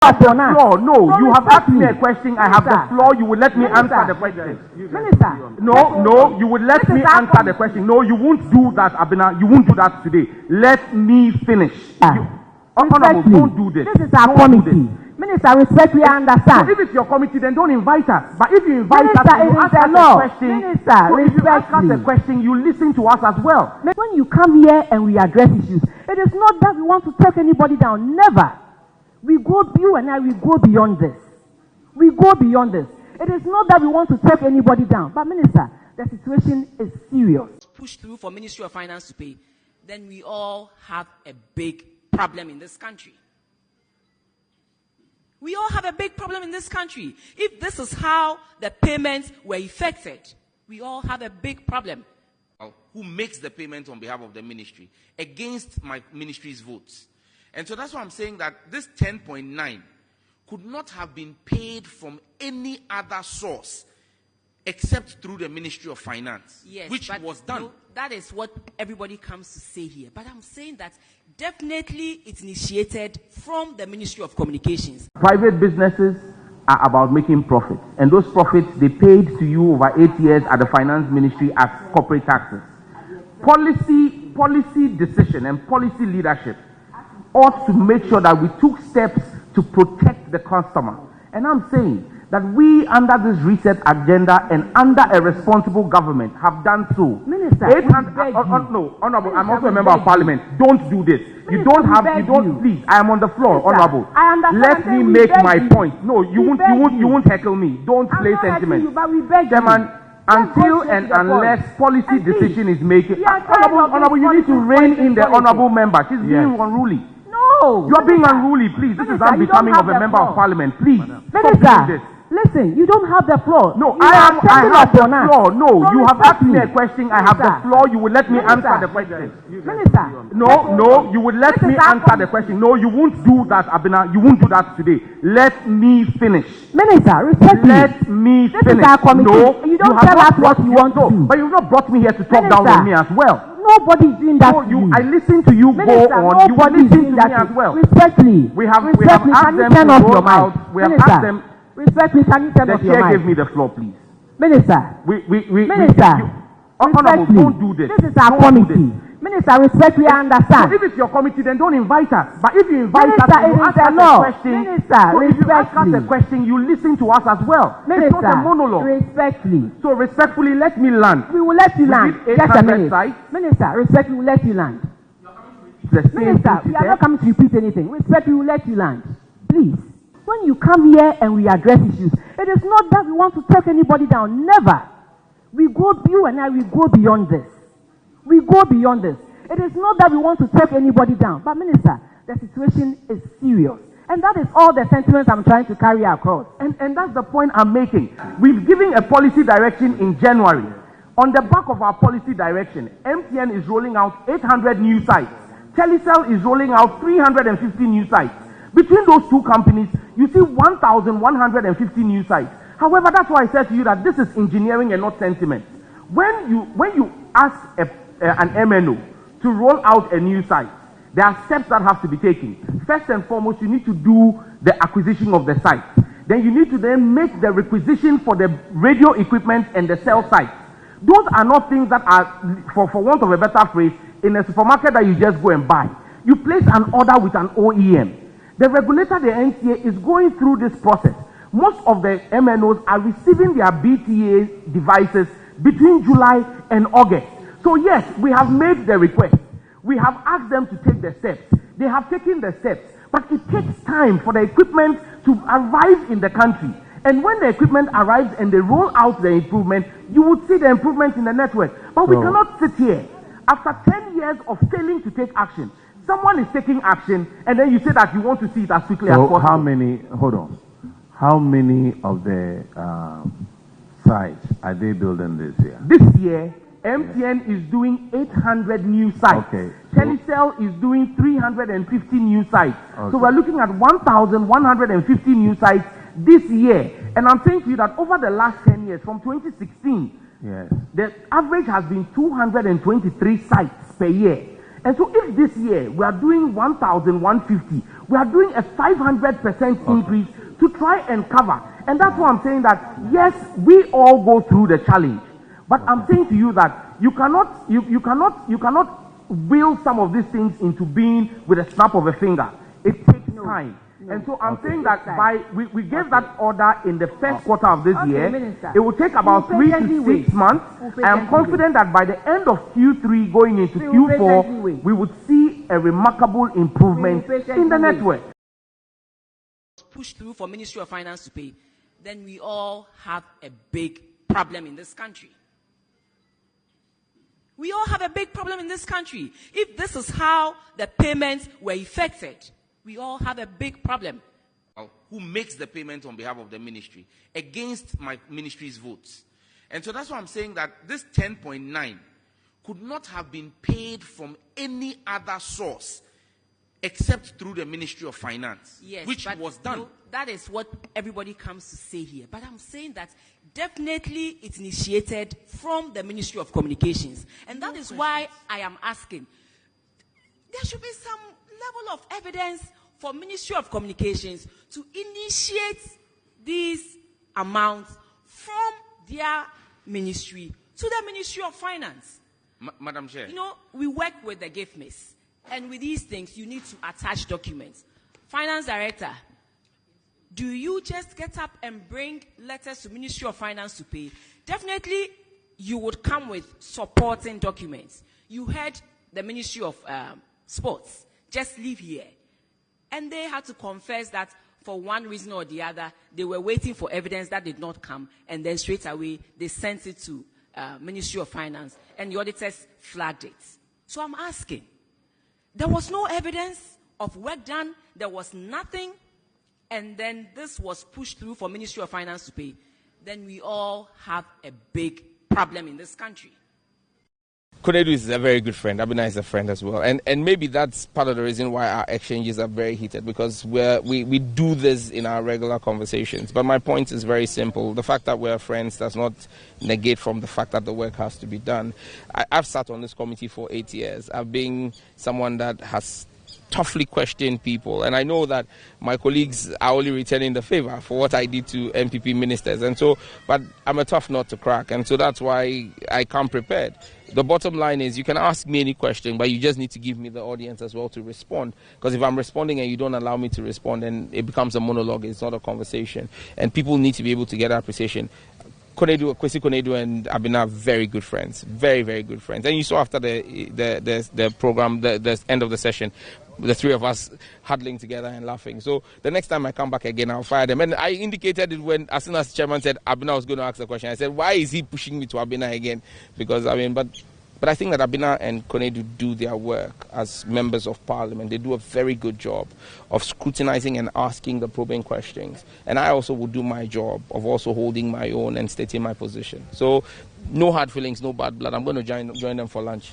floor. No, you have asked me a question. I have the floor. You will let me answer the question. Minister. No, you will let me answer the question. No, you won't do that, Abena. You won't do that today. Let me finish. Honorable, don't do this. This is our committee. Minister, respectfully, I understand. So if it's your committee, then don't invite us. But if you invite Minister, us, you ask us a question. Minister, so if you ask us a question, you listen to us as well. When you come here and we address issues, it is not that we want to talk anybody down. Never. You and I, we go beyond this. We go beyond this. It is not that we want to talk anybody down. But Minister, the situation is serious. Push through for Ministry of Finance to pay, then we all have a big problem in this country. We all have a big problem in this country. If this is how the payments were effected, we all have a big problem. Who makes the payment on behalf of the ministry against my ministry's votes. And so that's why I'm saying that this 10.9 could not have been paid from any other source except through the Ministry of Finance, yes, which was done. No, that is what everybody comes to say here. But I'm saying that definitely it's initiated from the Ministry of Communications. Private businesses are about making profits. And those profits, they paid to you over 8 years at the Finance Ministry as corporate taxes. Policy decision and policy leadership ought to make sure that we took steps to protect the customer. And I'm saying that we, under this reset agenda and under a responsible government, have done so. Minister, no, Honorable, I'm also a member of Parliament. Don't do this. Please, I am on the floor, Minister, Honorable. Let me make my point. No, you won't heckle me. Don't play sentiment. Chairman, until and unless policy decision is making, Honorable, you need to rein in the Honorable member. She's being unruly. No. You are being unruly, please. This is unbecoming of a member of Parliament. Please, stop doing this. Listen, you don't have the floor. No, I have the floor. No, you have asked me a question. I have the floor. You will let me answer the question. Minister. No, you will let me answer the question. No, you won't do that, Abena. You won't do that today. Let me finish. Minister, respect me. Let me finish. This is our committee. No, you don't tell us what you want to do. But you've not brought me here to talk down on me as well. Nobody is doing that. No, I listen to you. Minister, go on. You will listen to me as well. Respectfully. We have asked them to roll out. We have asked them. Respect me, can you turn off your mic? The chair gave me the floor, please. Minister. Minister. Honorable, don't do this. This is our committee. Minister, respectfully, I understand. So if it's your committee, then don't invite us. But if you invite us, you ask us a question. Minister, if you ask us a question, you listen to us as well. Minister, it's not a monologue. Respectfully. So respectfully, let me land. We will let you land. Just a minute. Minister, respectfully, we will let you land. Minister, we are not coming to repeat anything. Respectfully, we will let you land. Please. When you come here and we address issues, it is not that we want to talk anybody down. Never. You and I, we go beyond this. We go beyond this. It is not that we want to talk anybody down. But Minister, the situation is serious. And that is all the sentiments I'm trying to carry across. And that's the point I'm making. We've given a policy direction in January. On the back of our policy direction, MTN is rolling out 800 new sites. Telecel is rolling out 350 new sites. Between those two companies, you see 1,150 new sites. However, that's why I said to you that this is engineering and not sentiment. When you ask an MNO to roll out a new site, there are steps that have to be taken. First and foremost, you need to do the acquisition of the site. Then you need to then make the requisition for the radio equipment and the cell site. Those are not things that are, for want of a better phrase, in a supermarket that you just go and buy. You place an order with an OEM. The regulator, the NCA, is going through this process. Most of the MNOs are receiving their BTA devices between July and August. So yes, we have made the request. We have asked them to take the steps. They have taken the steps. But it takes time for the equipment to arrive in the country. And when the equipment arrives and they roll out the improvement, you would see the improvement in the network. But we cannot sit here. After 10 years of failing to take action, someone is taking action, and then you say that you want to see it as quickly as possible. How many of the sites are they building this year? This year, MTN is doing 800 new sites. Okay. Telecel is doing 350 new sites. Okay. So we're looking at 1,150 new sites this year. And I'm saying to you that over the last 10 years, from 2016, yes, the average has been 223 sites per year. And so if this year we are doing 1,150, We are doing a 500% increase to try and cover. And that's why I'm saying that, yes, we all go through the challenge. But I'm saying to you that you cannot will some of these things into being with a snap of a finger. It takes time. And so I'm saying that we gave that order in the first quarter of this year. Minister. It will take about 3 to 6 months. I am confident that by the end of Q3 going into Q4, we would see a remarkable improvement in the network. Push through for Ministry of Finance to pay, then we all have a big problem in this country. We all have a big problem in this country. If this is how the payments were effected, we all have a big problem. Who makes the payment on behalf of the ministry against my ministry's votes. And so that's why I'm saying that this 10.9 could not have been paid from any other source except through the Ministry of Finance, yes, which was done. No, that is what everybody comes to say here. But I'm saying that definitely it's initiated from the Ministry of Communications. And that is why I am asking, there should be some level of evidence for Ministry of Communications to initiate these amounts from their ministry to the Ministry of Finance. Madam Chair. You know, we work with the gift miss. And with these things, you need to attach documents. Finance Director, do you just get up and bring letters to Ministry of Finance to pay? Definitely, you would come with supporting documents. You heard the Ministry of Sports just leave here. And they had to confess that for one reason or the other, they were waiting for evidence that did not come. And then straight away, they sent it to Ministry of Finance. And the auditors flagged it. So I'm asking, there was no evidence of work done. There was nothing. And then this was pushed through for Ministry of Finance to pay. Then we all have a big problem in this country. Konedu is a very good friend. Abena is a friend as well. And maybe that's part of the reason why our exchanges are very heated, because we do this in our regular conversations. But my point is very simple. The fact that we're friends does not negate from the fact that the work has to be done. I've sat on this committee for 8 years. I've been someone that has toughly questioned people, and I know that my colleagues are only returning the favor for what I did to MPP ministers, and so, but I'm a tough nut to crack, and so that's why I come prepared. The bottom line is, you can ask me any question, but you just need to give me the audience as well to respond, because if I'm responding and you don't allow me to respond, then it becomes a monologue. It's not a conversation, and people need to be able to get appreciation. Kwesi Konedu and Abena are very good friends, very, very good friends. And you saw after the program, the end of the session, the three of us huddling together and laughing. So the next time I come back again, I'll fire them. And I indicated it as soon as the chairman said Abena was going to ask the question. I said, why is he pushing me to Abena again? Because, but I think that Abena and Konedu do their work as members of parliament. They do a very good job of scrutinizing and asking the probing questions. And I also will do my job of also holding my own and stating my position. So no hard feelings, no bad blood. I'm going to join them for lunch.